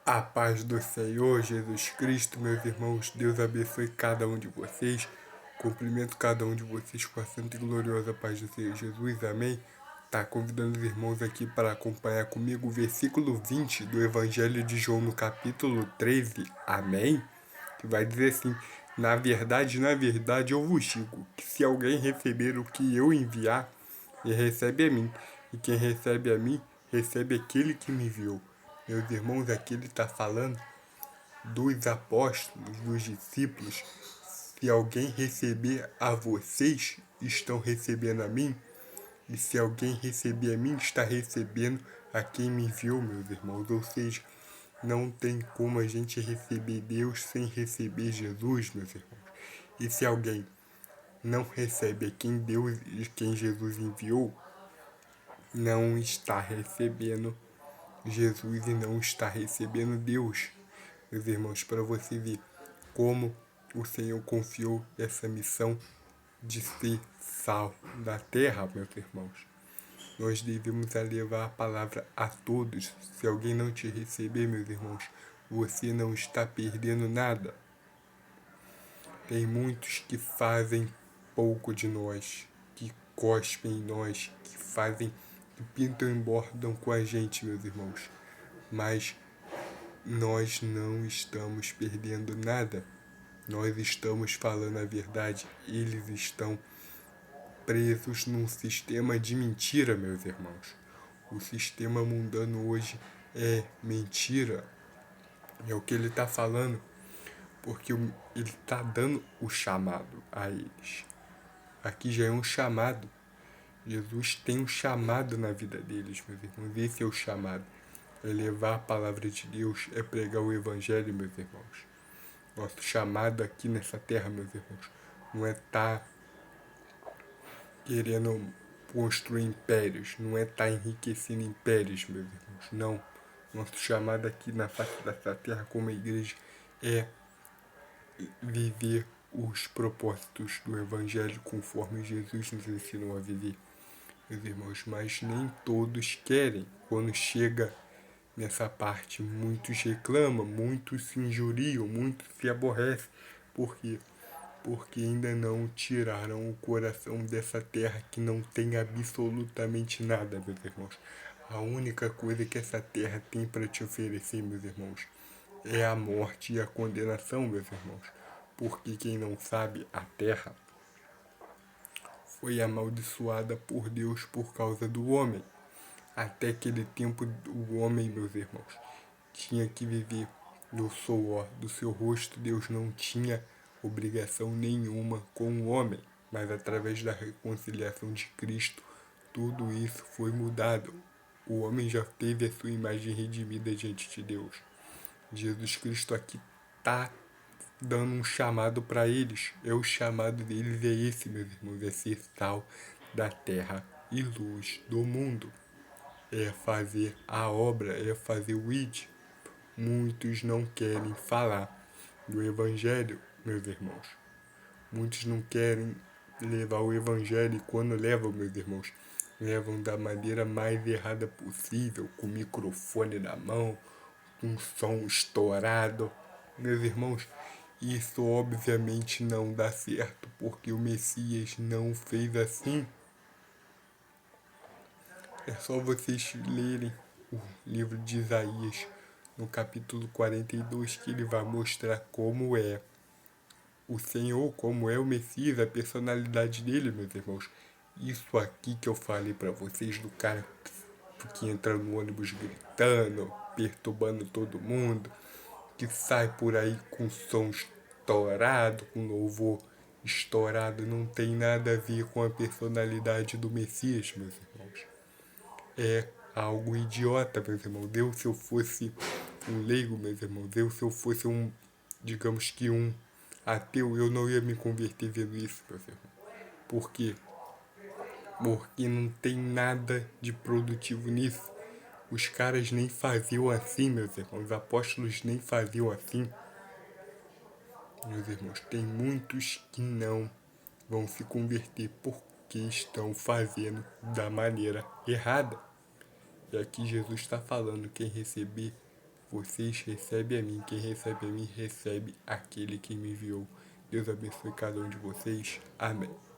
A paz do Senhor Jesus Cristo, meus irmãos, Deus abençoe cada um de vocês. Cumprimento cada um de vocês com a santa e gloriosa paz do Senhor Jesus, amém? Tá convidando os irmãos aqui para acompanhar comigo o versículo 20 do Evangelho de João no capítulo 13, amém? Que vai dizer assim: na verdade eu vos digo que se alguém receber o que eu enviar, ele recebe a mim, e quem recebe a mim, recebe aquele que me enviou. Meus irmãos, aqui ele está falando dos apóstolos, dos discípulos. Se alguém receber a vocês, estão recebendo a mim. E se alguém receber a mim, está recebendo a quem me enviou, meus irmãos. Ou seja, não tem como a gente receber Deus sem receber Jesus, meus irmãos. E se alguém não recebe a quem Deus e quem Jesus enviou, não está recebendo Jesus e não está recebendo Deus. Meus irmãos, para você ver como o Senhor confiou essa missão de ser sal da terra, meus irmãos. Nós devemos levar a palavra a todos. Se alguém não te receber, meus irmãos, você não está perdendo nada. Tem muitos que fazem pouco de nós, que cospem em nós, que fazem, que pintam e bordam com a gente, meus irmãos. Mas nós não estamos perdendo nada. Nós estamos falando a verdade. Eles estão presos num sistema de mentira, meus irmãos. O sistema mundano hoje é mentira. É o que ele está falando, porque ele está dando o chamado a eles. Aqui já é um chamado. Jesus tem um chamado na vida deles, meus irmãos. Esse é o chamado. É levar a palavra de Deus, é pregar o Evangelho, meus irmãos. Nosso chamado aqui nessa terra, meus irmãos, não é estar querendo construir impérios, não é estar enriquecendo impérios, meus irmãos, não. Nosso chamado aqui na face dessa terra como igreja é viver os propósitos do Evangelho conforme Jesus nos ensinou a viver, meus irmãos, mas nem todos querem. Quando chega nessa parte, muitos reclamam, muitos se injuriam, muitos se aborrecem. Por quê? Porque ainda não tiraram o coração dessa terra que não tem absolutamente nada, meus irmãos. A única coisa que essa terra tem para te oferecer, meus irmãos, é a morte e a condenação, meus irmãos. Porque quem não sabe, a terra foi amaldiçoada por Deus por causa do homem. Até aquele tempo, o homem, meus irmãos, tinha que viver do suor do seu rosto. Deus não tinha obrigação nenhuma com o homem, mas através da reconciliação de Cristo, tudo isso foi mudado. O homem já teve a sua imagem redimida diante de Deus. Jesus Cristo aqui está dando um chamado para eles. É o chamado deles, é esse, meus irmãos, é ser sal da terra e luz do mundo. É fazer a obra, é fazer o id. Muitos não querem falar do Evangelho, meus irmãos. Muitos não querem levar o Evangelho e quando levam, meus irmãos, levam da maneira mais errada possível, com o microfone na mão, com som estourado. Meus irmãos, isso obviamente não dá certo, porque o Messias não fez assim. É só vocês lerem o livro de Isaías, no capítulo 42, que ele vai mostrar como é o Senhor, como é o Messias, a personalidade dele, meus irmãos. Isso aqui que eu falei para vocês do cara que entra no ônibus gritando, perturbando todo mundo, que sai por aí com som estourado, com louvor estourado, não tem nada a ver com a personalidade do Messias, meus irmãos. É algo idiota, meus irmãos. Eu, se eu fosse um leigo, meus irmãos, eu, se eu fosse um, digamos que um ateu, eu não ia me converter vendo isso, meus irmãos. Por quê? Porque não tem nada de produtivo nisso. Os caras nem faziam assim, meus irmãos. Os apóstolos nem faziam assim. Meus irmãos, tem muitos que não vão se converter porque estão fazendo da maneira errada. E aqui Jesus está falando, quem receber vocês recebem a mim. Quem recebe a mim, recebe aquele que me enviou. Deus abençoe cada um de vocês. Amém.